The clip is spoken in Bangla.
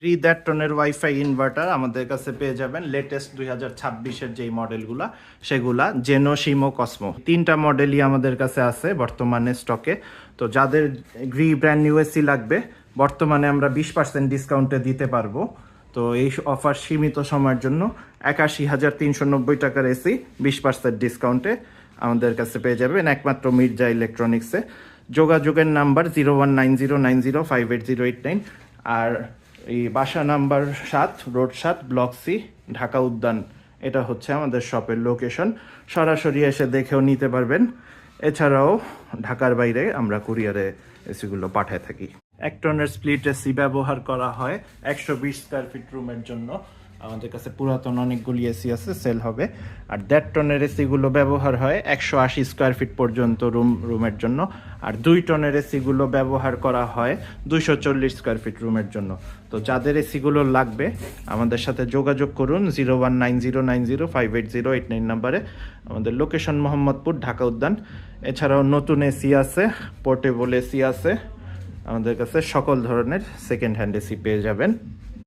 3.5 টনের ওয়াইফাই ইনভার্টার আমাদের কাছে পেয়ে যাবেন লেটেস্ট 2026-এর যেই মডেলগুলা সেগুলা জেনো, শিমো, কসমো, তিনটা মডেলই আমাদের কাছে আছে বর্তমানে স্টকে। তো যাদের গ্রি ব্র্যান্ড নিউ এসি লাগবে বর্তমানে আমরা 20% ডিসকাউন্টে দিতে পারবো। তো এই অফার সীমিত সময়ের জন্য 81,390 টাকার এসি 20% ডিসকাউন্টে আমাদের কাছে পেয়ে যাবেন একমাত্র মির্জা ইলেকট্রনিক্সে। যোগাযোগের নাম্বার 0190905808 আর এই বাসা number 7, road 7, block C, Dhaka উদ্যান। এটা হচ্ছে আমাদের শপের লোকেশন। সরাসরি এসে দেখেও নিতে পারবেন। এছাড়াও ঢাকার বাইরে আমরা কুরিয়ারে এসিগুলো পাঠায় থাকি। 1 টনের স্প্লিট এসি ব্যবহার করা হয় 120 স্কোয়ার ফিট রুমের জন্য। আমাদের কাছে পুরাতন অনেকগুলি এসি আছে, সেল হবে। আর 1.5 টনের এসিগুলো ব্যবহার হয় 180 স্কোয়ার ফিট পর্যন্ত রুমের জন্য। আর 2 টনের এসিগুলো ব্যবহার করা হয় 240 স্কোয়ার ফিট রুমের জন্য। তো যাদের এসিগুলো লাগবে আমাদের সাথে যোগাযোগ করুন 0190905808 নাম্বারে। আমাদের লোকেশন মোহাম্মদপুর, ঢাকা উদ্যান। এছাড়াও নতুন এসি আছে, পোর্টেবল এসি আছে আমাদের কাছে। সকল ধরনের সেকেন্ড হ্যান্ড এসি পেয়ে যাবেন।